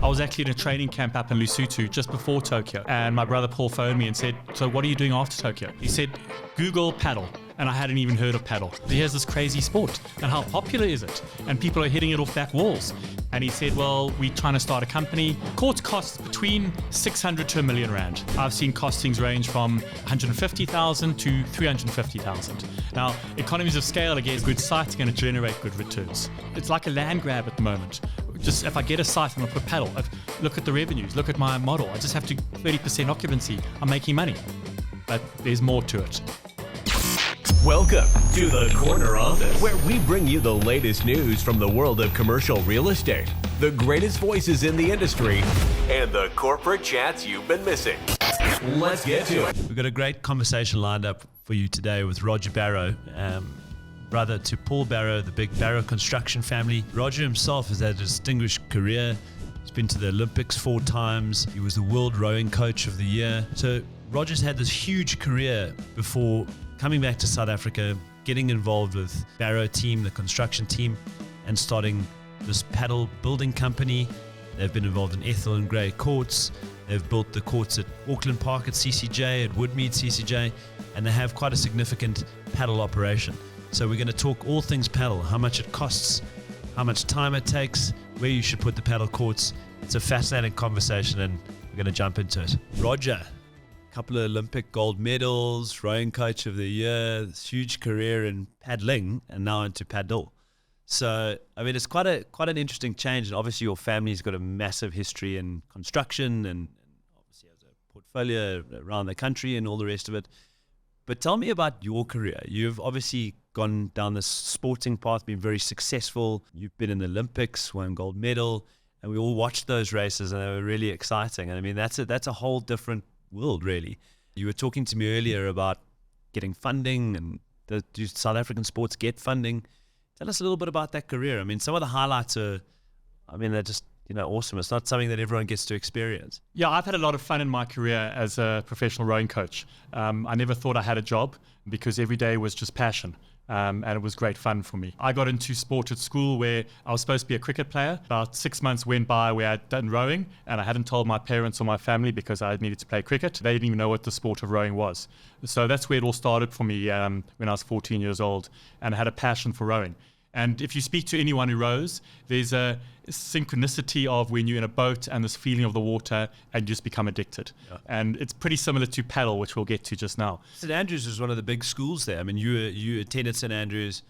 I was actually in a training camp up in Lesotho just before Tokyo, and my brother Paul phoned me and said, so what are you doing after Tokyo? He said, Google paddle. And I hadn't even heard of paddle. Here's this crazy sport, and how popular is it? And people are hitting it off back walls. And he said, well, we're trying to start a company. Courts cost between 600 to a million rand. I've seen costings range from 150,000 to 350,000. Now, economies of scale, again, good site's going to generate good returns. It's like a land grab at the moment. Just if I get a site, I'm going to put paddle. Look at the revenues, look at my model. I just have to 30% occupancy. I'm making money. But there's more to it. Welcome to the Corner Office, where we bring you the latest news from the world of commercial real estate, the greatest voices in the industry, and the corporate chats you've been missing. Let's get to it. We've got a great conversation lined up for you today with Roger Barrow, brother to Paul Barrow, the big Barrow construction family. Roger himself has had a distinguished career. He's been to the Olympics 4 times. He was the World Rowing Coach of the Year. So Roger's had this huge career before coming back to South Africa, getting involved with Barrow team, the construction team, and starting this paddle building company. They've been involved in Ethel and Grey courts. They've built the courts at Auckland Park at CCJ, at Woodmead CCJ, and they have quite a significant paddle operation. So we're going to talk all things paddle, how much it costs, how much time it takes, where you should put the paddle courts. It's a fascinating conversation, and we're going to jump into it. Roger, couple of Olympic gold medals, rowing coach of the year, this huge career in paddling, and now into paddle. So, I mean, it's quite an interesting change, and obviously your family's got a massive history in construction and obviously has a portfolio around the country and all the rest of it. But tell me about your career. You've obviously gone down this sporting path, been very successful. You've been in the Olympics, won gold medal, and we all watched those races, and they were really exciting. And I mean, that's a whole different world, really. You were talking to me earlier about getting funding, and do South African sports get funding? Tell us a little bit about that career. I mean, some of the highlights are, they're just, awesome. It's not something that everyone gets to experience. Yeah, I've had a lot of fun in my career as a professional rowing coach. I never thought I had a job because every day was just passion. And it was great fun for me. I got into sport at school where I was supposed to be a cricket player. About 6 months went by where I'd done rowing, and I hadn't told my parents or my family because I needed to play cricket. They didn't even know what the sport of rowing was. So that's where it all started for me when I was 14 years old, and I had a passion for rowing. And if you speak to anyone who rows, there's a synchronicity of when you're in a boat and this feeling of the water and you just become addicted. Yeah. And it's pretty similar to paddle, which we'll get to just now. St Andrews was one of the big schools there. I mean, you attended St Andrews.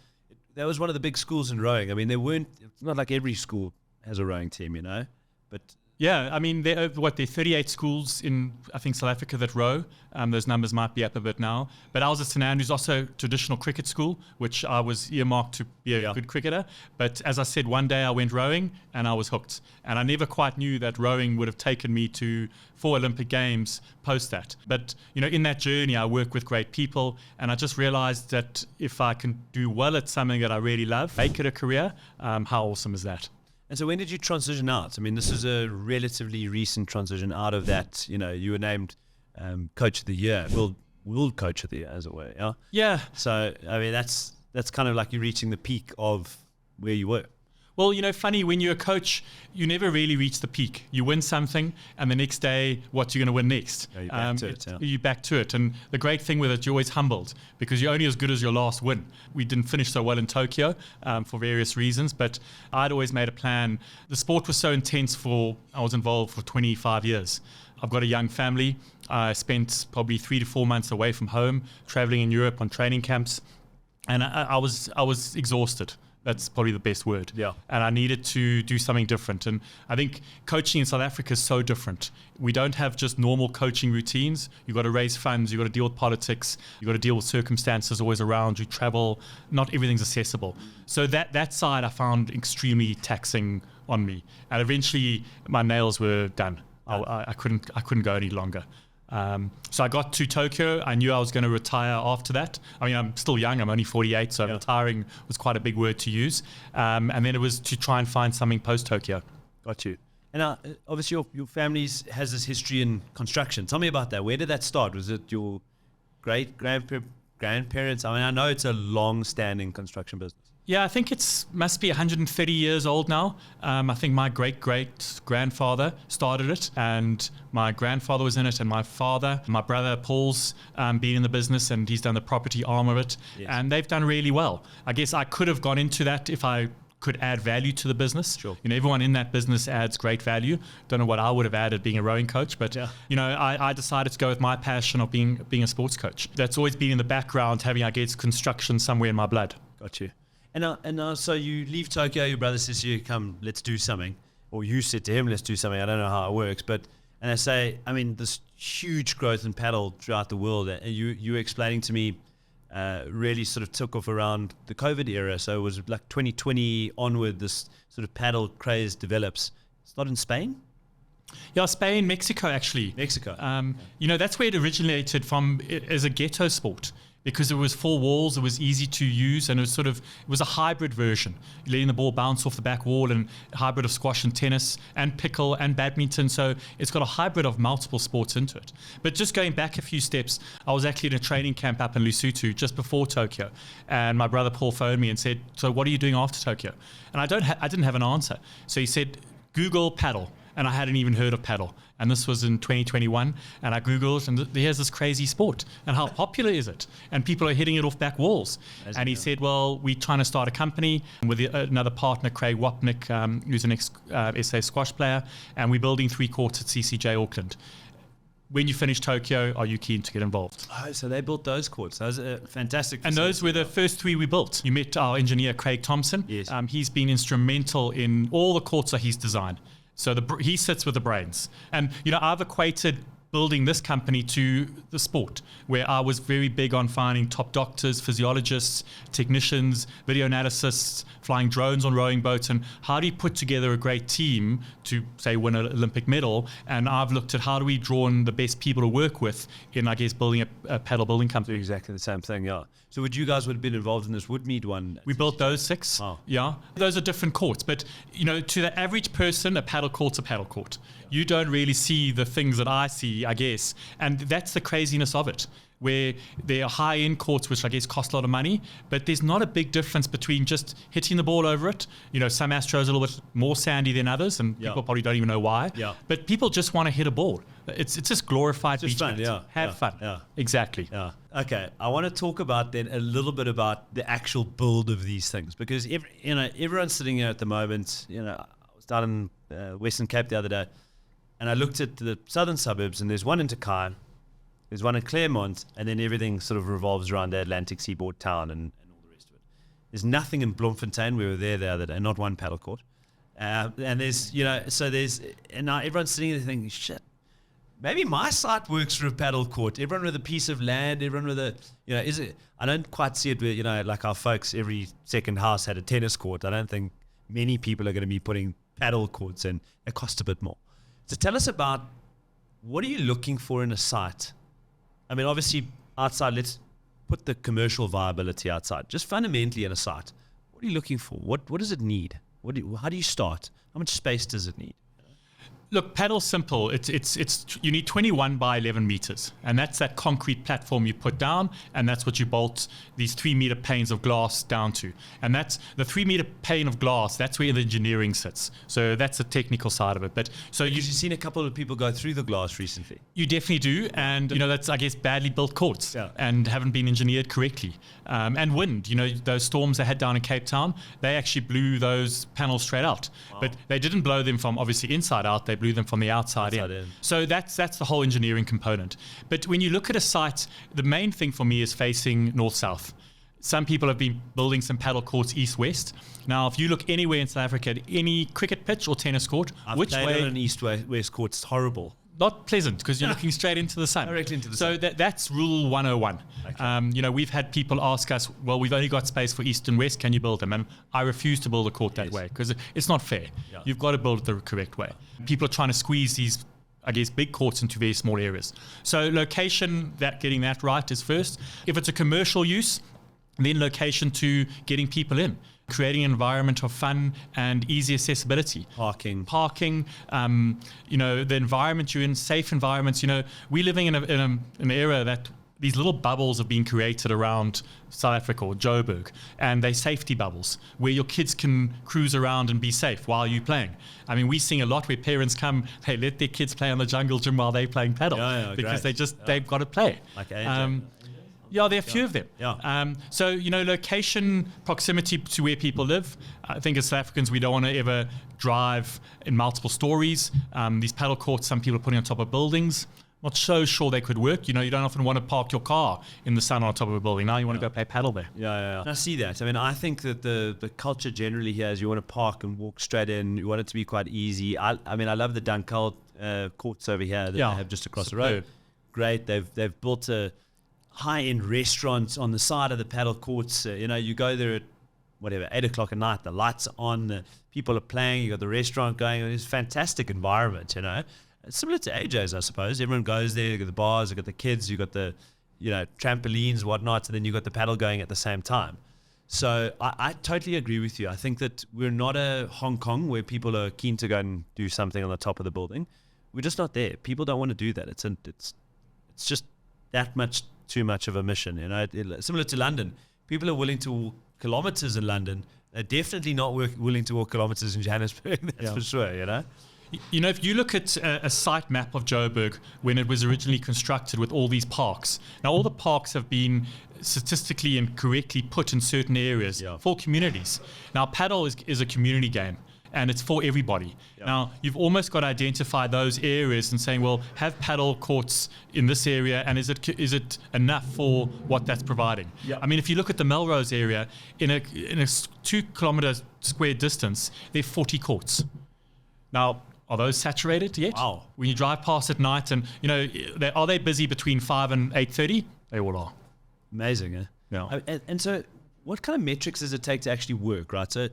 That was one of the big schools in rowing. I mean, it's not like every school has a rowing team, but... Yeah, I mean, there are 38 schools in, I think, South Africa that row. Those numbers might be up a bit now. But I was at St Andrews, also a traditional cricket school, which I was earmarked to be a good cricketer. But as I said, one day I went rowing and I was hooked. And I never quite knew that rowing would have taken me to 4 Olympic Games post that. But, in that journey, I work with great people. And I just realized that if I can do well at something that I really love, make it a career, how awesome is that? And so when did you transition out? I mean, this is a relatively recent transition out of that. You were named Coach of the Year, World Coach of the Year, as it were. Yeah. Yeah. So I mean, that's kind of like you're reaching the peak of where you were. Well, funny, when you're a coach, you never really reach the peak. You win something, and the next day, what you're going to win next? Yeah, you're back to it. Yeah. You're back to it. And the great thing with it, you're always humbled because you're only as good as your last win. We didn't finish so well in Tokyo for various reasons, but I'd always made a plan. The sport was so intense I was involved for 25 years. I've got a young family. I spent probably 3 to 4 months away from home, traveling in Europe on training camps, and I was exhausted. That's probably the best word. Yeah. And I needed to do something different. And I think coaching in South Africa is so different. We don't have just normal coaching routines. You've got to raise funds. You've got to deal with politics. You've got to deal with circumstances always around you, travel. Not everything's accessible. So that side I found extremely taxing on me. And eventually my nails were done. I couldn't go any longer. So I got to Tokyo. I knew I was going to retire after that. I mean, I'm still young. I'm only 48, so retiring was quite a big word to use. And then it was to try and find something post-Tokyo. Got you. And obviously your family has this history in construction. Tell me about that. Where did that start? Was it your great-grandparents? I mean, I know it's a long-standing construction business. Yeah, I think must be 130 years old now. I think my great-great-grandfather started it, and my grandfather was in it, and my brother Paul's been in the business, and he's done the property arm of it, and they've done really well. I guess I could have gone into that if I could add value to the business. Sure. Everyone in that business adds great value. Don't know what I would have added being a rowing coach, but I decided to go with my passion of being a sports coach. That's always been in the background, having, I guess, construction somewhere in my blood. Got you. And now, so you leave Tokyo, your brother says to you, come, let's do something. Or you said to him, let's do something. I don't know how it works, and they say, this huge growth in paddle throughout the world, and you were explaining to me, really sort of took off around the COVID era. So it was like 2020 onward, this sort of paddle craze develops. It's not in Spain? Yeah, Spain, Mexico, actually. Mexico. That's where it originated from as a ghetto sport, because it was 4 walls, it was easy to use, and it was a hybrid version, letting the ball bounce off the back wall, and a hybrid of squash and tennis and pickle and badminton. So it's got a hybrid of multiple sports into it. But just going back a few steps, I was actually in a training camp up in Lesotho just before Tokyo, and my brother Paul phoned me and said, so what are you doing after Tokyo? And I didn't have an answer. So he said, Google paddle. And I hadn't even heard of paddle. And this was in 2021. And I Googled, and there's this crazy sport. And how popular is it? And people are hitting it off back walls. And he said, well, we're trying to start a company with another partner, Craig Wapnick, who's an ex-SA squash player. And we're building 3 courts at CCJ Auckland. When you finish Tokyo, are you keen to get involved? Oh, so they built those courts. Those are fantastic. And those were the first 3 we built. You met our engineer, Craig Thompson. Yes. He's been instrumental in all the courts that he's designed. So he sits with the brains. And, I've equated building this company to the sport, where I was very big on finding top doctors, physiologists, technicians, video analysts, flying drones on rowing boats, and how do you put together a great team to, say, win an Olympic medal? And I've looked at how do we draw in the best people to work with in, I guess, building a paddle building company. Exactly the same thing, yeah. So would you guys have been involved in this Woodmead one? We built those 6, yeah. Those are different courts, but, to the average person, a paddle court's a paddle court. You don't really see the things that I see, I guess, and that's the craziness of it, where there are high-end courts which I guess cost a lot of money, but there's not a big difference between just hitting the ball over it. Some Astros are a little bit more sandy than others, and people probably don't even know why. Yeah. But people just want to hit a ball. It's just glorified beach fun, bat. Have fun. Yeah. Exactly. Yeah. Okay. I want to talk about then a little bit about the actual build of these things, because everyone's sitting here at the moment. I was down in Western Cape the other day, and I looked at the southern suburbs, and there's one in Takai, there's one in Claremont, and then everything sort of revolves around the Atlantic Seaboard town and all the rest of it. There's nothing in Bloemfontein. We were there the other day, not one paddle court. And there's, and now everyone's sitting there thinking, shit, maybe my site works for a paddle court. Everyone with a piece of land, everyone with is it? I don't quite see it where, like our folks, every second house had a tennis court. I don't think many people are going to be putting paddle courts in. It costs a bit more. So tell us about, what are you looking for in a site? Obviously outside, let's put the commercial viability outside. Just fundamentally in a site, what are you looking for? What does it need? How do you start? How much space does it need? Look, paddle's simple. You need 21 by 11 meters, and that's that concrete platform you put down, and that's what you bolt these 3-meter panes of glass down to. And that's the 3-meter pane of glass. That's where the engineering sits. So that's the technical side of it. But so you've seen a couple of people go through the glass recently. You definitely do, and that's, I guess, badly built courts and haven't been engineered correctly. And wind, those storms they had down in Cape Town, they actually blew those panels straight out. Wow. But they didn't blow them from obviously inside out. They blew them from the outside in. So that's the whole engineering component. But when you look at a site, the main thing for me is facing north-south. Some people have been building some paddle courts east-west. Now, if you look anywhere in South Africa, at any cricket pitch or tennis court, which way? On an east-west court, it's horrible. Not pleasant, because you're looking straight into the sun. Directly into the sun. So that's rule 101. Okay. We've had people ask us, well, we've only got space for east and west, can you build them? And I refuse to build a court that way, because it's not fair. Yeah. You've got to build it the correct way. People are trying to squeeze these, I guess, big courts into very small areas. So location, getting that right is first. If it's a commercial use, then location to getting people in. Creating an environment of fun and easy accessibility. Parking. The environment you're in, safe environments. We're living in an era that these little bubbles have been created around South Africa or Joburg, and they're safety bubbles where your kids can cruise around and be safe while you're playing. I mean, we sing a lot where parents come, they let their kids play on the jungle gym while they're playing paddle because they've got to play. Like AJ. Yeah, there are a few of them. Yeah. So, location, proximity to where people live. I think as South Africans, we don't want to ever drive in multiple stories. These paddle courts, some people are putting on top of buildings. Not so sure they could work. You don't often want to park your car in the sun on top of a building. Now you want to go play paddle there. Yeah. I see that. I mean, I think that the culture generally here is you want to park and walk straight in. You want it to be quite easy. I mean, I love the Dunkeld courts over here that they have just across the road. Great. They've built a high-end restaurant on the side of the paddle courts. You go there at 8 o'clock at night. The lights are on. The people are playing. You got the restaurant going. It's a fantastic environment. It's similar to AJ's, I suppose. Everyone goes there. You got the bars, you got the kids, you got the, trampolines, whatnot, and then you got the paddle going at the same time. So I totally agree with you. I think that we're not a Hong Kong where people are keen to go and do something on the top of the building. We're just not there. People don't want to do that. It's just that much too much of a mission. Similar to London. People are willing to walk kilometers in London. They're definitely not willing to walk kilometers in Johannesburg. That's for sure. If you look at a site map of Joburg when it was originally constructed with all these parks, now all the parks have been statistically and correctly put in certain areas for communities. Now, paddle is a community game, and it's for everybody. Now, you've almost got to identify those areas and saying, well, have paddle courts in this area, and is it enough for what that's providing? I mean, if you look at the Melrose area, in a 2 kilometer square distance, there are 40 courts. Now, are those saturated yet? Wow. When you drive past at night and, are they busy between 5 and 8:30? They all are. Amazing, eh? Yeah. And so what kind of metrics does it take to actually work, right? So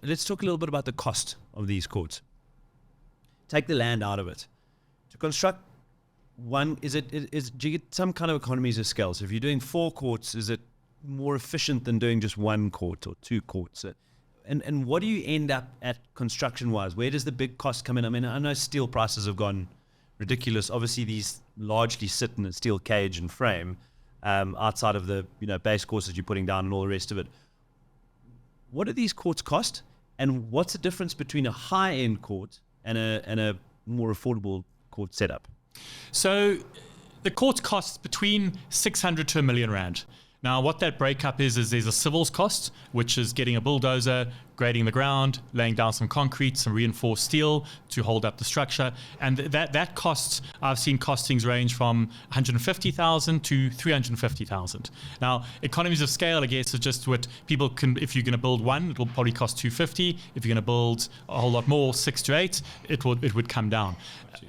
let's talk a little bit about the cost of these courts. Take the land out of it. To construct one, do you get some kind of economies of scale? So if you're doing 4 courts, is it more efficient than doing just 1 court or 2 courts? And what do you end up at construction-wise? Where does the big cost come in? I mean, I know steel prices have gone ridiculous. Obviously, these largely sit in a steel cage and frame outside of the base courses you're putting down and all the rest of it. What do these courts cost? And what's the difference between a high-end court and a more affordable court setup? So the courts cost between 600 to R1 million. Now, what that breakup is there's a civils cost, which is getting a bulldozer, grading the ground, laying down some concrete, some reinforced steel to hold up the structure. And that costs, I've seen costings range from 150,000 to 350,000. Now, economies of scale, I guess, is just what people can, if you're going to build one, it'll probably cost 250. If you're going to build a whole lot more, 6 to 8, it would come down.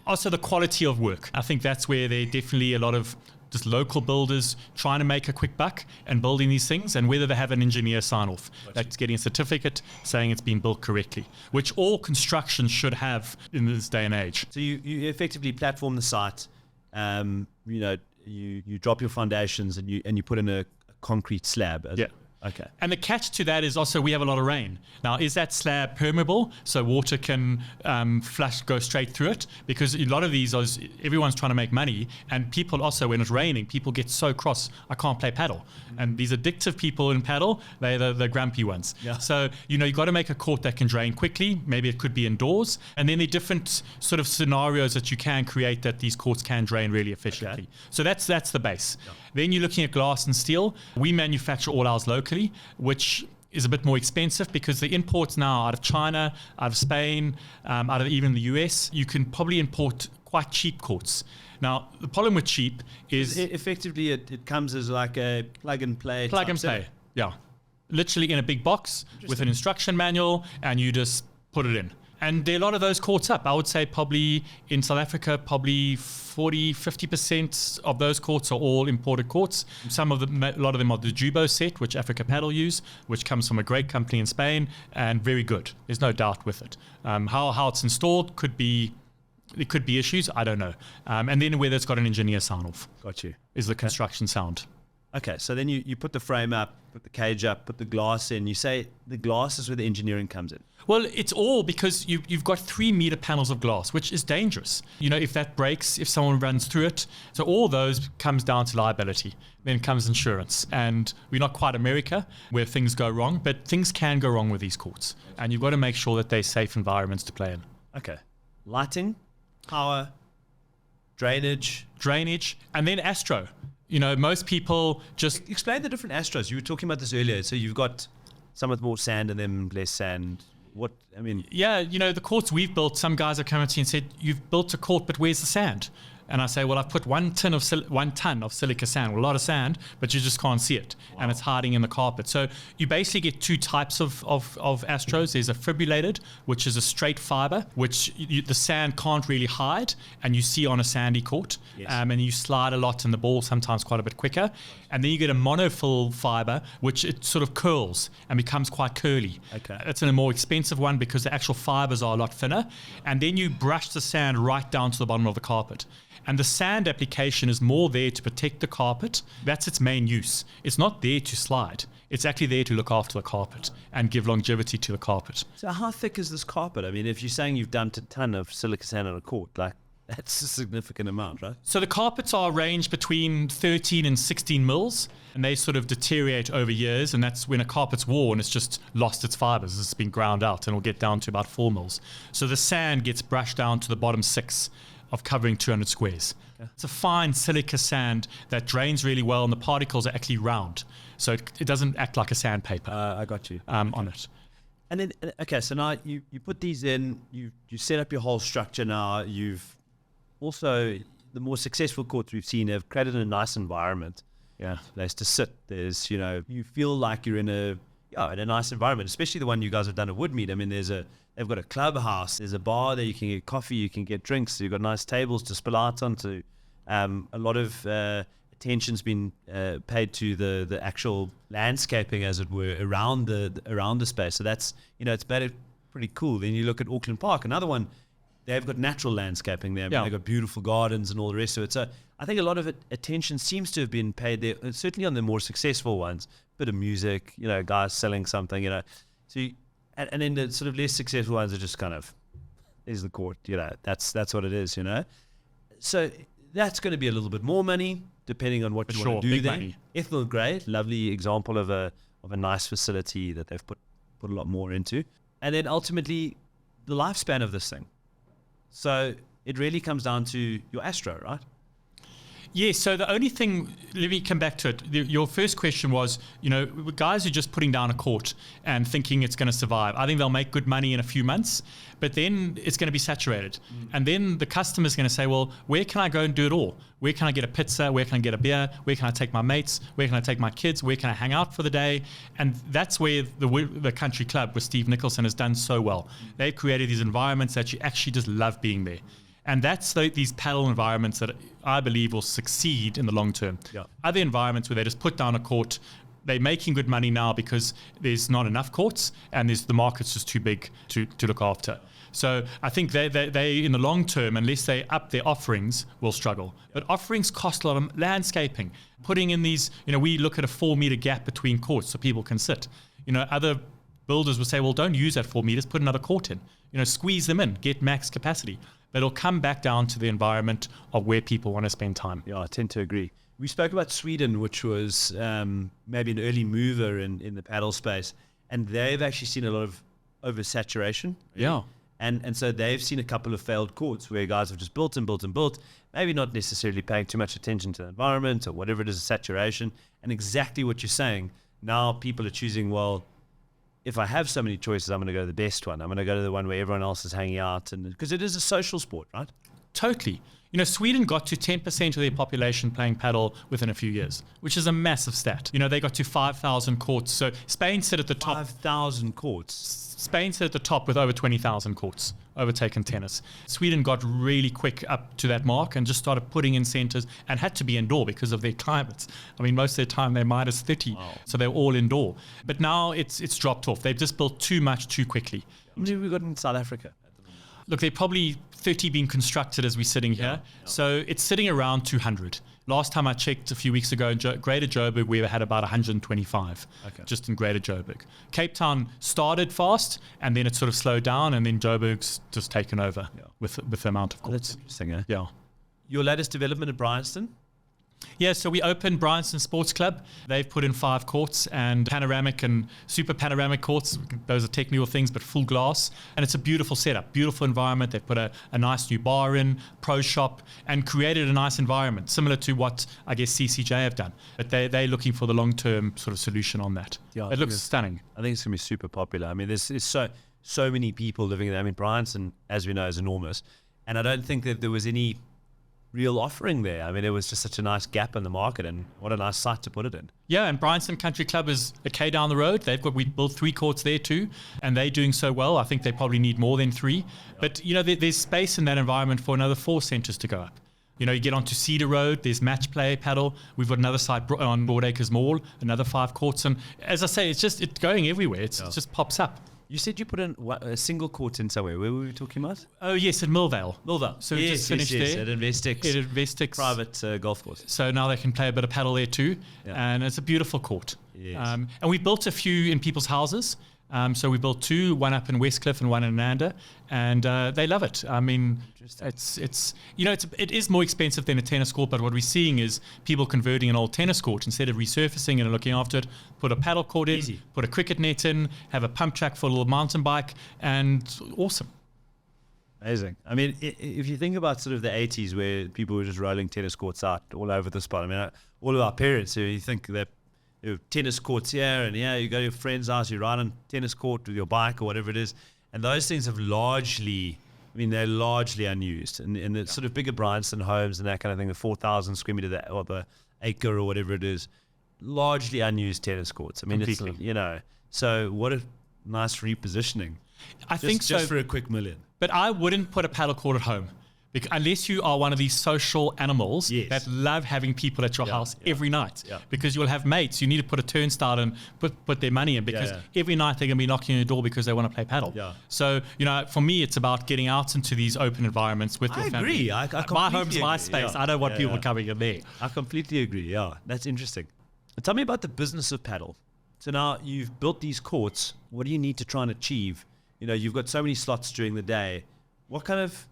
Also, the quality of work. I think that's where there definitely a lot of just local builders trying to make a quick buck and building these things, and whether they have an engineer sign off that's getting a certificate saying it's been built correctly, which all construction should have in this day and age. So you effectively platform the site, you drop your foundations and you put in a concrete slab. Okay. And the catch to that is also we have a lot of rain. Now, is that slab permeable so water can go straight through it? Because a lot of these, everyone's trying to make money, and people also, when it's raining, people get so cross, I can't play paddle. And these addictive people in paddle, they're the grumpy ones. Yeah. So, you've got to make a court that can drain quickly. Maybe it could be indoors. And then there are different sort of scenarios that you can create that these courts can drain really efficiently. Okay. So that's the base. Yeah. Then you're looking at glass and steel. We manufacture all ours locally, which is a bit more expensive because the imports now out of China, out of Spain, out of even the US, you can probably import quite cheap courts. Now, the problem with cheap is... Effectively, it comes as like a plug-and-play. Plug-and-play, yeah. Literally in a big box with an instruction manual, and you just put it in. And there are a lot of those courts up. I would say probably in South Africa, probably 40-50% of those courts are all imported courts. A lot of them are the Jubo set, which Africa Padel use, which comes from a great company in Spain, and very good. There's no doubt with it. How it's installed it could be issues. I don't know. And then whether it's got an engineer sign off. Got you. Is the construction sound. Okay, so then you put the frame up, put the cage up, put the glass in. You say the glass is where the engineering comes in. Well, it's all because you've got 3-meter panels of glass, which is dangerous. If that breaks, if someone runs through it. So all those comes down to liability. Then comes insurance. And we're not quite America where things go wrong, but things can go wrong with these courts. And you've got to make sure that they're safe environments to play in. Okay. Lighting, power, drainage, and then astro. Most people just... Explain the different astros. You were talking about this earlier. So you've got some with more sand and then less sand. Yeah, the courts we've built, some guys have come up to you and said, you've built a court, but where's the sand? And I say, well, I've put 1 ton of silica sand, a lot of sand, but you just can't see it. Wow. And it's hiding in the carpet. So you basically get 2 types of astros. There's a fibrillated, which is a straight fiber, which the sand can't really hide, and you see on a sandy court. Yes. And you slide a lot and the ball sometimes quite a bit quicker. And then you get a monofill fiber, which it sort of curls and becomes quite curly. Okay. It's a more expensive one because the actual fibers are a lot thinner. And then you brush the sand right down to the bottom of the carpet. And the sand application is more there to protect the carpet. That's its main use. It's not there to slide. It's actually there to look after the carpet and give longevity to the carpet. So how thick is this carpet? I mean, if you're saying you've dumped a ton of silica sand on a court, that's a significant amount, right? So the carpets are ranged between 13 and 16 mils, and they sort of deteriorate over years, and that's when a carpet's worn, it's just lost its fibers. It's been ground out, and it'll get down to about 4 mils. So the sand gets brushed down to the bottom 6 of covering 200 squares. Okay. It's a fine silica sand that drains really well, and the particles are actually round. So it doesn't act like a sandpaper. I got you. On it. And then, okay, so now you put these in, you set up your whole structure now. You've also, the more successful courts we've seen have created a nice environment. Yeah. Place to sit. There's, you feel like you're in a nice environment, especially the one you guys have done at Woodmead. I mean, they've got a clubhouse, there's a bar there, you can get coffee, you can get drinks, you've got nice tables to spill out onto. A lot of attention's been paid to the actual landscaping, as it were, around the space. So that's, it's made it pretty cool. Then you look at Auckland Park, another one, they've got natural landscaping there. Yeah. They've got beautiful gardens and all the rest of it. So I think a lot of attention seems to have been paid there, certainly on the more successful ones. Bit of music, guys selling something, So and then the sort of less successful ones are just kind of, there's the court, that's what it is, So that's going to be a little bit more money, depending on what you want to do there. Money. Ethanol grade, lovely example of a nice facility that they've put a lot more into. And then ultimately, the lifespan of this thing. So it really comes down to your astro, right? Yeah, so the only thing, let me come back to it. Your first question was, guys are just putting down a court and thinking it's going to survive. I think they'll make good money in a few months, but then it's going to be saturated. And then the customer's going to say, well, where can I go and do it all? Where can I get a pizza? Where can I get a beer? Where can I take my mates? Where can I take my kids? Where can I hang out for the day? And that's where the country club with Steve Nicholson has done so well. They've created these environments that you actually just love being there. And that's these paddle environments that I believe will succeed in the long term. Yeah. Other environments where they just put down a court, they're making good money now because there's not enough courts and the market's just too big to look after. So I think they in the long term, unless they up their offerings, will struggle. But offerings cost a lot of landscaping. Putting in these, we look at a 4-meter gap between courts so people can sit. Other builders will say, well, don't use that 4 meters, put another court in. Squeeze them in, get max capacity. But it'll come back down to the environment of where people want to spend time. Yeah, I tend to agree. We spoke about Sweden, which was maybe an early mover in the paddle space, and they've actually seen a lot of oversaturation. Yeah. And so they've seen a couple of failed courts where guys have just built and built and built, maybe not necessarily paying too much attention to the environment or whatever it is, saturation. And exactly what you're saying, now people are choosing, well, if I have so many choices, I'm going to go to the best one. I'm going to go to the one where everyone else is hanging out, and because it is a social sport, right? Totally. Sweden got to 10% of their population playing paddle within a few years, which is a massive stat. They got to 5,000 courts. So Spain sit at the top. 5,000 courts. Spain sit at the top with over 20,000 courts, overtaken tennis. Sweden got really quick up to that mark and just started putting in centres and had to be indoor because of their climates. I mean, most of their time they're minus 30, wow. So they're all indoor. But now it's dropped off. They've just built too much too quickly. How many have we got in South Africa? Look, there are probably 30 being constructed as we're sitting here. So it's sitting around 200. Last time I checked a few weeks ago in Greater Joburg, we had about 125 just in Greater Joburg. Cape Town started fast, and then it sort of slowed down, and then Joburg's just taken over with the amount of courts. That's interesting, eh? Yeah. Your latest development at Bryanston? Yeah, so we opened Bryanston Sports Club. They've put in 5 courts and panoramic and super panoramic courts. Those are technical things, but full glass. And it's a beautiful setup, beautiful environment. They've put a nice new bar in, pro shop, and created a nice environment, similar to what I guess CCJ have done. But they're looking for the long-term sort of solution on that. Yeah, it looks stunning. I think it's going to be super popular. I mean, there's so many people living there. I mean, Bryanston, as we know, is enormous. And I don't think that there was any real offering there. I mean, it was just such a nice gap in the market, and what a nice site to put it in. Yeah, and Bryanston Country Club is a K down the road. We built 3 courts there too, and they're doing so well. I think they probably need more than 3. But, there's space in that environment for another 4 centres to go up. You get onto Cedar Road, there's Match Play Paddle. We've got another site on Broadacres Mall, another 5 courts. And as I say, it's going everywhere. It just pops up. You said you put in a single court in somewhere. Where were we talking about? Oh, yes, at Millvale. So we just finished there. At Investix. Private golf course. So now they can play a bit of paddle there too. And it's a beautiful court. Yes. And we built a few in people's houses. So we built 2, one up in Westcliff and one in Nanda, and they love it. I mean, it is more expensive than a tennis court, but what we're seeing is people converting an old tennis court, instead of resurfacing it and looking after it, put a paddle court in, put a cricket net in, have a pump track for a little mountain bike, and awesome. Amazing. I mean, if you think about sort of the 80s where people were just rolling tennis courts out all over the spot, I mean, all of our parents, you think that tennis courts here and you go to your friend's house, you ride on tennis court with your bike or whatever it is, and those things have they're largely unused. And the sort of bigger Bryanston homes and that kind of thing, the 4,000 square meter or the acre or whatever it is, largely unused tennis courts. I mean, completely. So what a nice repositioning. I think so. Just for a quick $1 million. But I wouldn't put a paddle court at home. Unless you are one of these social animals that love having people at your house every night, because you'll have mates. You need to put a turnstile and put their money in, because every night they're going to be knocking on your door because they want to play paddle. Yeah. So, for me, it's about getting out into these open environments with your family. I agree. My home's my space. I don't want people coming in there. I completely agree. Yeah, that's interesting. Tell me about the business of paddle. So now you've built these courts. What do you need to try and achieve? You've got so many slots during the day. What kind of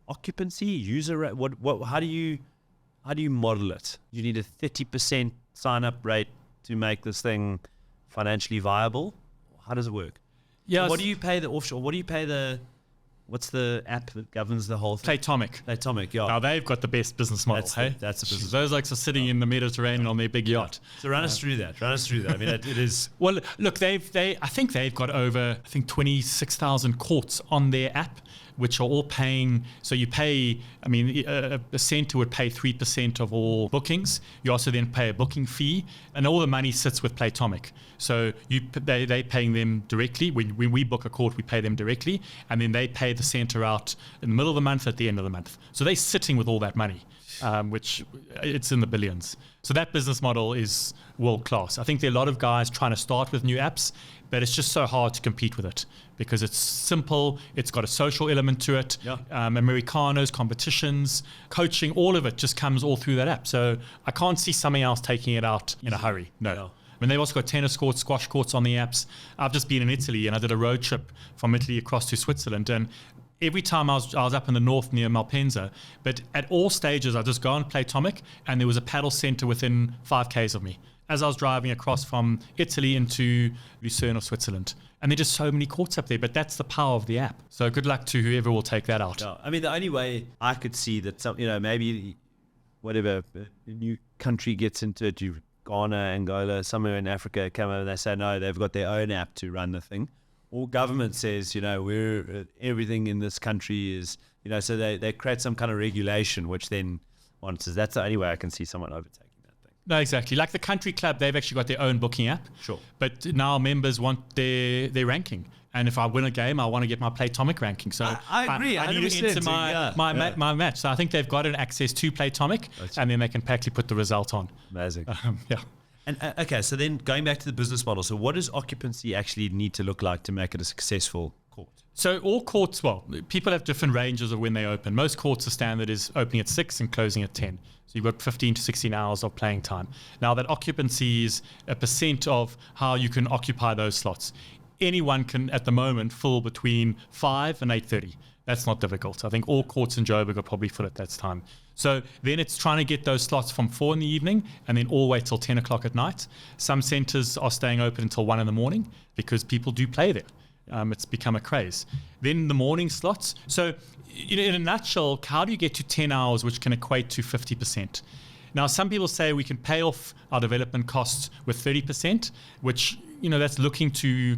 occupancy, user rate, how do you model it? You need a 30% sign up rate to make this thing financially viable. How does it work? Yeah. What do you pay the offshore? What do you pay what's the app that governs the whole thing? Playtomic, yeah. Now they've got the best business model. That's a business. Those likes are sitting in the Mediterranean on their big yacht. So run us through that. I mean, it is. Well, look, I think they've got over 26,000 courts on their app, which are all paying. So you pay, a centre would pay 3% of all bookings. You also then pay a booking fee, and all the money sits with Playtomic. So they paying them directly. When we book a court, we pay them directly, and then they pay the centre out in the middle of the month, at the end of the month. So they're sitting with all that money, which it's in the billions. So that business model is world class. I think there are a lot of guys trying to start with new apps, but it's just so hard to compete with it because it's simple. It's got a social element to it. Yeah. Americanos, competitions, coaching, all of it just comes all through that app. So I can't see something else taking it out in a hurry. No. Yeah. They've also got tennis courts, squash courts on the apps. I've just been in Italy, and I did a road trip from Italy across to Switzerland. And every time I was up in the north near Malpensa, but at all stages, I just go on Playtomic, and there was a paddle centre within 5 Ks of me as I was driving across from Italy into Lucerne of Switzerland. And there are just so many courts up there, but that's the power of the app. So good luck to whoever will take that out. Yeah. The only way I could see that maybe whatever a new country gets into it, Ghana, Angola, somewhere in Africa, come over and they say, no, they've got their own app to run the thing. Or government says, we're everything in this country is, so they create some kind of regulation, which then monitors. That's the only way I can see someone overtaking that thing. No, exactly. Like the country club, they've actually got their own booking app. Sure. But now members want their ranking. And if I win a game, I want to get my Playtomic ranking. So I agree. I need to enter my match. So I think they've got an access to Playtomic, and then they can practically put the result on. Amazing. Yeah. And okay, so then going back to the business model. So what does occupancy actually need to look like to make it a successful court? So all courts, well, people have different ranges of when they open. Most courts, the standard is opening at 6 and closing at 10. So you've got 15 to 16 hours of playing time. Now that occupancy is a percent of how you can occupy those slots. Anyone can, at the moment, fill between 5 and 8:30. That's not difficult. I think all courts in Joburg are probably full at that time. So then it's trying to get those slots from 4 in the evening and then all the way till 10 o'clock at night. Some centres are staying open until 1 in the morning because people do play there. It's become a craze. Then the morning slots. So in a nutshell, how do you get to 10 hours, which can equate to 50%? Now, some people say we can pay off our development costs with 30%, which, that's looking to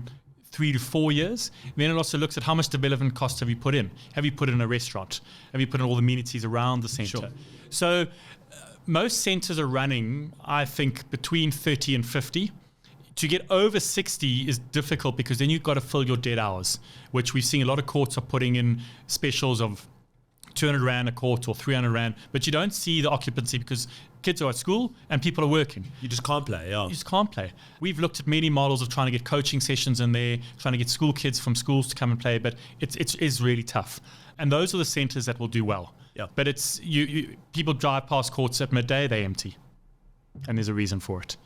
3 to 4 years. Then it also looks at how much development costs have you put in. Have you put in a restaurant? Have you put in all the amenities around the centre? Sure. So most centres are running, I think, between 30 and 50. To get over 60 is difficult because then you've got to fill your dead hours, which we've seen a lot of courts are putting in specials of 200 Rand a court or 300 Rand, but you don't see the occupancy because kids are at school and people are working. You just can't play, yeah. You just can't play. We've looked at many models of trying to get coaching sessions in there, trying to get school kids from schools to come and play, but it is really tough. And those are the centres that will do well. Yeah. But it's people drive past courts at midday, they empty. And there's a reason for it.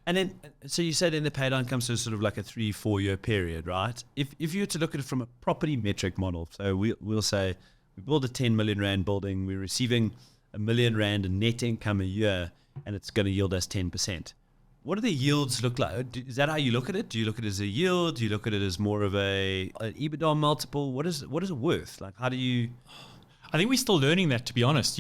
And then, so you said in the pay down comes to sort of like a 3-4 year period, right? If you were to look at it from a property metric model, so we'll say we build a 10 million Rand building, we're receiving R1 million in net income a year, and it's going to yield us 10%. What do the yields look like? Is that how you look at it? Do you look at it as a yield? Do you look at it as more of an EBITDA multiple? What is it worth? Like, how do you... I think we're still learning that, to be honest.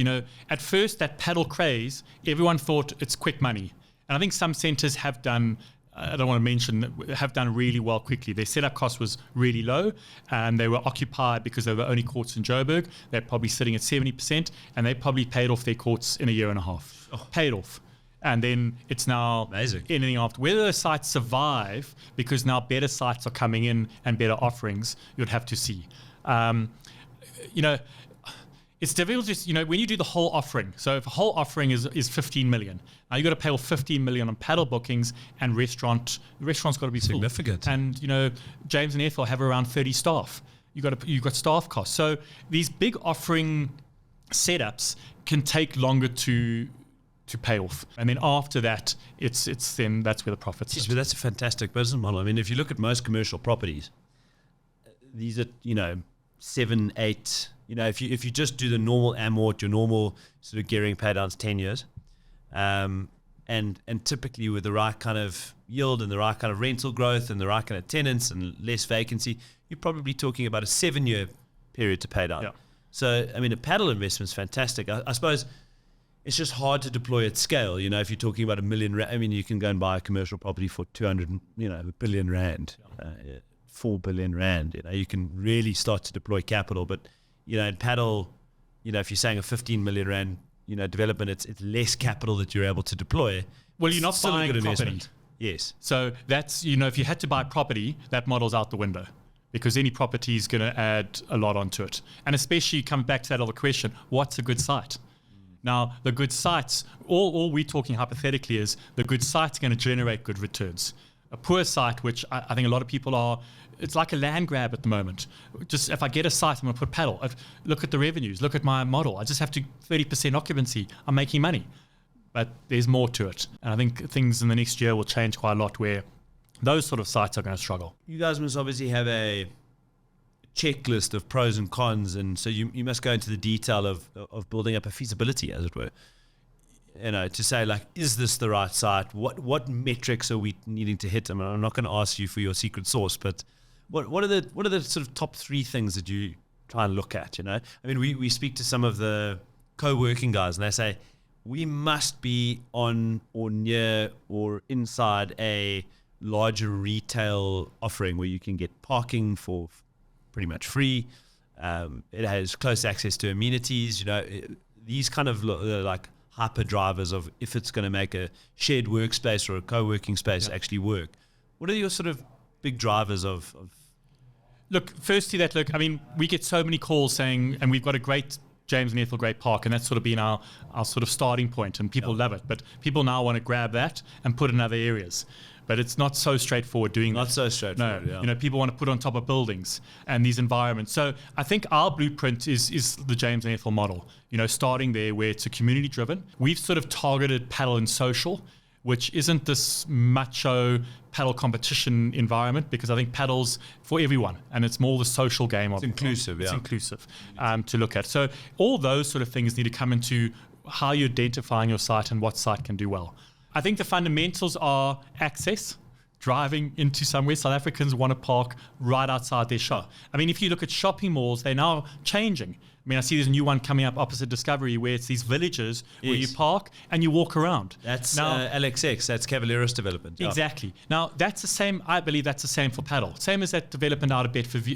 At first, that paddle craze, everyone thought it's quick money. And I think some centres have done, I don't want to mention, have done really well quickly. Their setup cost was really low and they were occupied because they were only courts in Joburg. They're probably sitting at 70% and they probably paid off their courts in a year and a half. Paid off. And then it's now amazing. Anything after. Whether the sites survive because now better sites are coming in and better offerings, you'd have to see. It's difficult to, when you do the whole offering. So if a whole offering is 15 million, now you've got to pay off 15 million on paddle bookings and the restaurant's got to be significant. Full. And, James and Ethel have around 30 staff. You've got staff costs. So these big offering setups can take longer to pay off. And then after that, it's then that's where the profits sit. But that's a fantastic business model. I mean, if you look at most commercial properties, these are, 7, 8... if you just do the normal amort, your normal sort of gearing pay downs 10 years, and typically with the right kind of yield and the right kind of rental growth and the right kind of tenants and less vacancy, you're probably talking about a 7-year period to pay down. Yeah. So, I mean, a paddle investment is fantastic. I suppose it's just hard to deploy at scale. If you're talking about R1 million, I mean, you can go and buy a commercial property for 200, R1 billion. 4 billion Rand. You can really start to deploy capital, but in paddle, if you're saying a 15 million Rand, development, it's less capital that you're able to deploy. Well, you're not buying property. Investment. Yes. So that's, if you had to buy property, that model's out the window because any property is going to add a lot onto it. And especially come back to that other question, what's a good site? Now, the good sites, all we're talking hypothetically is the good site's going to generate good returns. A poor site, which I think a lot of people are, it's like a land grab at the moment. Just if I get a site, I'm going to put paddle. Look at the revenues. Look at my model. I just have to 30% occupancy. I'm making money. But there's more to it. And I think things in the next year will change quite a lot where those sort of sites are going to struggle. You guys must obviously have a checklist of pros and cons. And so you must go into the detail of building up a feasibility, as it were. To say, like, is this the right site? What metrics are we needing to hit? I mean, I'm not going to ask you for your secret sauce, but what are the sort of top 3 things that you try and look at? I mean, we speak to some of the co-working guys, and they say we must be on or near or inside a larger retail offering where you can get parking for pretty much free. It has close access to amenities. These kind of like hyper drivers of if it's going to make a shared workspace or a co-working space actually work. What are your sort of big drivers of? Look, firstly, I mean, we get so many calls saying, and we've got a great James and Ethel Great Park, and that's sort of been our sort of starting point, and people love it. But people now want to grab that and put in other areas. but it's not so straightforward doing Not that. so straightforward. No, Yeah. you know, people want to put on top of buildings and these environments. So I think our blueprint is the James and Ethel model, you know, starting there where it's a community driven. We've sort of targeted paddle and social, which isn't this macho paddle competition environment, because I think paddle's for everyone and it's more the social game. It's inclusive, It's yeah. inclusive to look at. So all those sort of things need to come into how you're identifying your site and what site can do well. I think the fundamentals are access. Driving into somewhere, South Africans want to park right outside their shop. I mean, if you look at shopping malls, they're now changing. I mean, I see there's a new one coming up opposite Discovery where it's these villages where you Yes. park and you walk around. That's now, LXX, that's Cavalieros development. Yeah. exactly. Now, that's the same, I believe that's the same for paddle. Same as that development out of Bedford,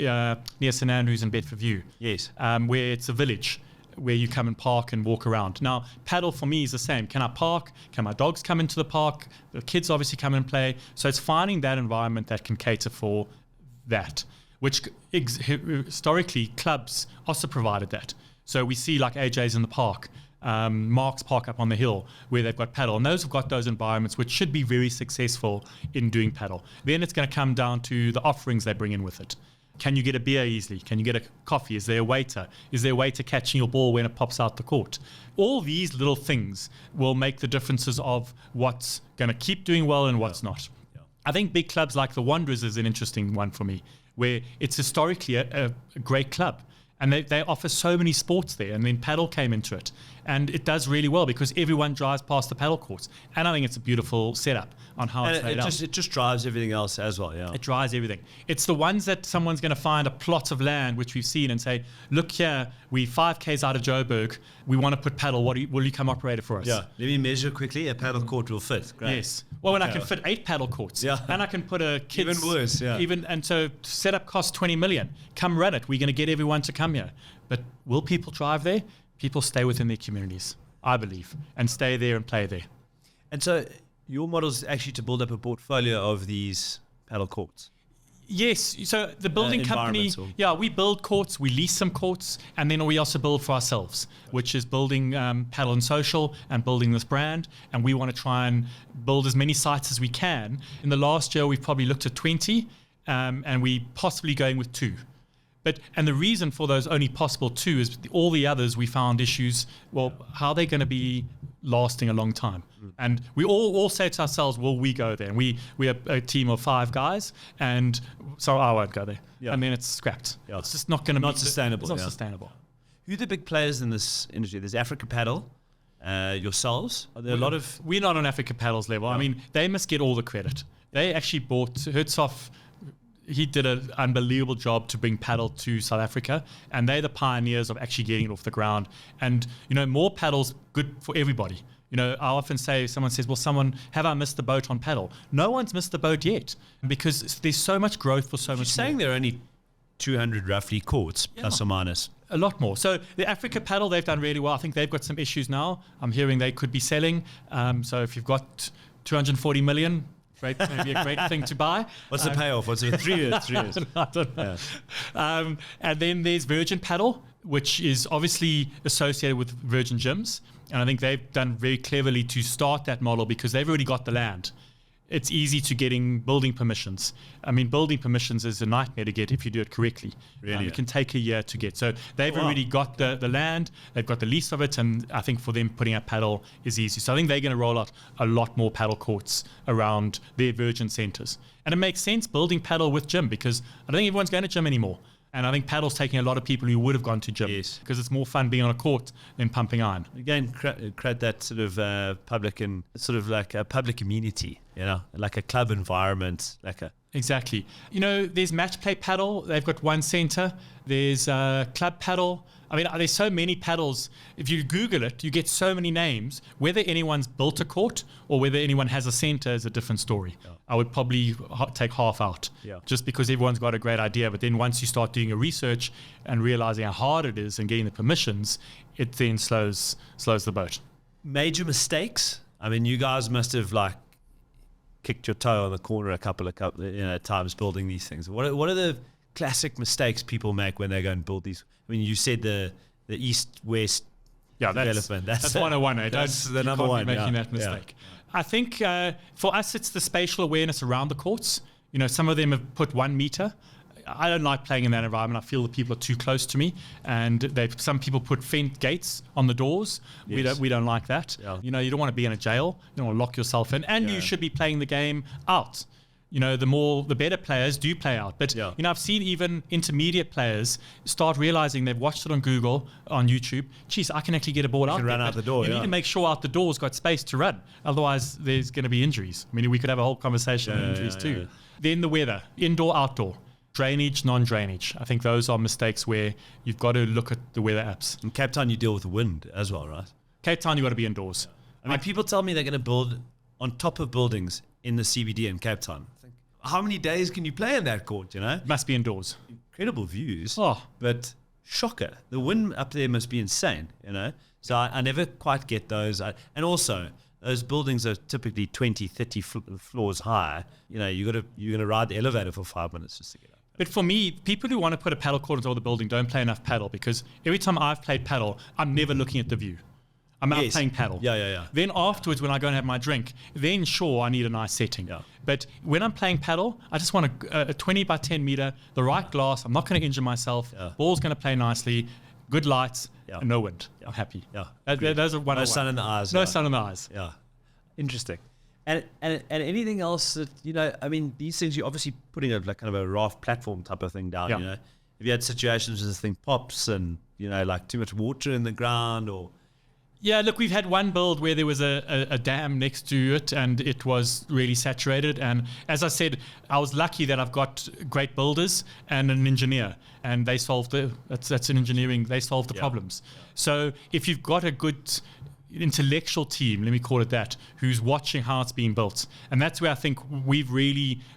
near St Andrews and Bedford View. Yes. Where it's a village where you come and park and walk around. Now, paddle for me is the same. Can I park? Can my dogs come into the park? The kids obviously come and play. So it's finding that environment that can cater for that, which historically clubs also provided that. So we see like AJ's in the park, Mark's Park up on the hill where they've got paddle, and those have got those environments which should be very successful in doing paddle. Then it's going to come down to the offerings they bring in with it. Can you get a beer easily? Can you get a coffee? Is there a waiter? Is there a waiter catching your ball when it pops out the court? All these little things will make the differences of what's going to keep doing well and what's not. Yeah. I think big clubs like the Wanderers is an interesting one for me, where it's historically a great club. And they offer so many sports there. And then paddle came into it. And it does really well because everyone drives past the paddle courts. And I think it's a beautiful setup on how it's laid out. It just drives everything else as well, yeah. It drives everything. It's the ones that someone's going to find a plot of land, which we've seen, and say, look here, we 5Ks out of Joburg. We want to put paddle. Will you come operate it for us? Yeah, let me measure quickly. A paddle court will fit. Great. Yes. Well, when I Okay. can fit 8 paddle courts, Yeah. and I can put a kids Even worse, yeah. And so setup costs 20 million. Come run it. We're going to get everyone to come here. But will people drive there? People stay within their communities, I believe, and stay there and play there. And so your model is actually to build up a portfolio of these paddle courts. Yes, so the building company, environmental. we build courts, we lease some courts, and then we also build for ourselves, which is building paddle and social and building this brand. And we want to try and build as many sites as we can. In the last year, we've probably looked at 20, and we possibly going with 2. And the reason for those only possible 2 is all the others we found issues. Well, how are they going to be lasting a long time? And we all say to ourselves, will we go there? And we are a team of 5 guys, and so I won't go there. Yeah. And then it's scrapped. Yeah. It's just not going to be sustainable, It's not yeah. sustainable. Who are the big players in this industry? There's Africa Paddle, yourselves. Are there a lot of... We're not on Africa Paddle's level. I mean, they must get all the credit. They actually bought Hertzhoff. He did an unbelievable job to bring paddle to South Africa, and they're the pioneers of actually getting it off the ground. And, you know, more paddle's good for everybody. You know, I often say, someone says, well, have I missed the boat on paddle? No one's missed the boat yet, because there's so much growth for so much You're saying more. there are only 200 roughly courts, plus or minus. A lot more. So the Africa Paddle, they've done really well. I think they've got some issues now. I'm hearing they could be selling. So if you've got 240 million, maybe a great thing to buy. What's the payoff? What's it? 3 years? 3 years. I don't know. And then there's Virgin Paddle, which is obviously associated with Virgin Gyms. And I think they've done very cleverly to start that model because they've already got the land. It's easy to getting building permissions. I mean, building permissions is a nightmare to get if you do it correctly. Really? It can take a year to get. So they've already got the land, they've got the lease of it, and I think for them putting up paddle is easy. So I think they're going to roll out a lot more paddle courts around their Virgin centres. And it makes sense building paddle with gym because I don't think everyone's going to gym anymore. And I think paddle's taking a lot of people who would have gone to gym because it's more fun being on a court than pumping iron. Again, create that sort of public and sort of like a public amenity, you know, like a club environment, like a... Exactly. You know, there's match play paddle. They've got one center. There's club paddle. I mean, there's so many paddles. If you Google it, you get so many names. Whether anyone's built a court or whether anyone has a center is a different story. Yeah. I would probably take half out just because everyone's got a great idea. But then once you start doing your research and realizing how hard it is and getting the permissions, it then slows the boat. Major mistakes? I mean, you guys must have like kicked your toe on the corner a couple of times building these things. What are the classic mistakes people make when they go and build these? I mean, you said the east-west development. That's 101. That's the number one. Making that mistake. I think for us, it's the spatial awareness around the courts. You know, some of them have put 1 meter. I don't like playing in that environment. I feel the people are too close to me, and some people put fence gates on the doors. Yes. We don't like that. Yeah. You know, you don't want to be in a jail. You don't want to lock yourself in, and you should be playing the game out. You know, the better players do play out. But, you know, I've seen even intermediate players start realizing they've watched it on Google, on YouTube. Geez, I can actually get a ball out there. run out the door, You need to make sure out the door's got space to run. Otherwise, there's going to be injuries. I mean, we could have a whole conversation on injuries too. Then the weather, indoor, outdoor. Drainage, non-drainage. I think those are mistakes where you've got to look at the weather apps. In Cape Town, you deal with the wind as well, right? Cape Town, you've got to be indoors. I mean, people tell me they're going to build on top of buildings in the CBD in Cape Town. I think, how many days can you play in that court, you know? It must be indoors. Incredible views. Oh. But shocker. The wind up there must be insane, you know? So I never quite get those. And also, those buildings are typically 20, 30 floors high. You know, you're going to ride the elevator for 5 minutes just to get up. But for me, people who want to put a paddle court into the building don't play enough paddle, because every time I've played paddle, I'm never looking at the view. I'm out playing paddle. Yeah. Then afterwards, when I go and have my drink, then sure, I need a nice setting. Yeah. But when I'm playing paddle, I just want a 20 by 10 meter, the right glass. I'm not going to injure myself. Yeah. Ball's going to play nicely. Good lights. And no wind. I'm happy. Yeah. Those are one. No sun in the eyes. No sun in the eyes. Yeah. Interesting. And anything else that, you know, I mean, these things, you're obviously putting a like kind of a raft platform type of thing down, you know. Have you had situations where this thing pops and, you know, like too much water in the ground or? Yeah, look, we've had one build where there was a dam next to it and it was really saturated. And as I said, I was lucky that I've got great builders and an engineer, and they solved that's in engineering, they solved the problems. So if you've got a good intellectual team, let me call it that, who's watching how it's being built, and that's where I think we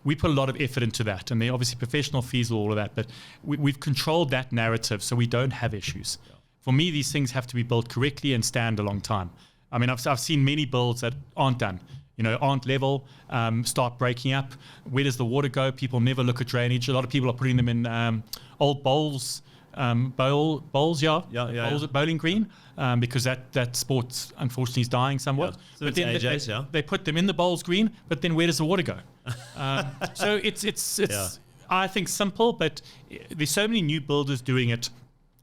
put a lot of effort into that, and they're obviously professional fees or all of that, but we've controlled that narrative so we don't have issues. For me, these things have to be built correctly and stand a long time. I mean, I've seen many builds that aren't done, you know, aren't level, start breaking up. Where does the water go? People never look at drainage. A lot of people are putting them in old bowls, bowls at Bowling Green, because that sport unfortunately is dying somewhat. Yeah. So but then they put them in the bowls green, but then where does the water go? So it's I think simple, but there's so many new builders doing it.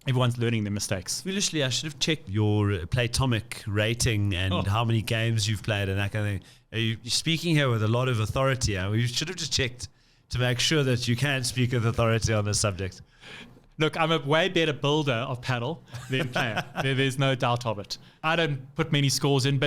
Everyone's learning their mistakes. Foolishly, I should have checked your Playtomic rating and how many games you've played and that kind of thing. You're speaking here with a lot of authority. We should have just checked to make sure that you can speak with authority on this subject. Look, I'm a way better builder of paddle than player. There's no doubt of it. I don't put many scores in,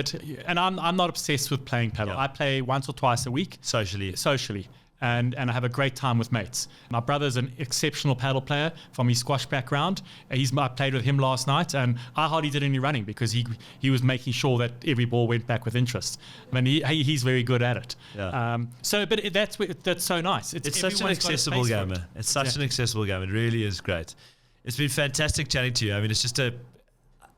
and I'm not obsessed with playing paddle. I play once or twice a week. Socially. And I have a great time with mates. My brother's an exceptional paddle player from his squash background. I played with him last night, and I hardly did any running because he was making sure that every ball went back with interest. I mean, he's very good at it. Yeah. But that's so nice. It's such an accessible game. It's such an accessible game. It really is great. It's been fantastic chatting to you. I mean,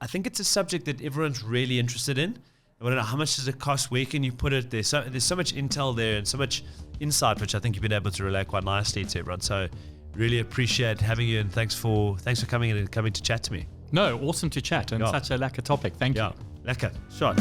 I think it's a subject that everyone's really interested in. I don't know, how much does it cost? Where can you put it? There's so much intel there and so much insight, which I think you've been able to relay quite nicely to everyone. So really appreciate having you, and thanks for coming in and coming to chat to me. No, awesome to chat, and such a lacquer topic. Thank you. Lekker. Shot.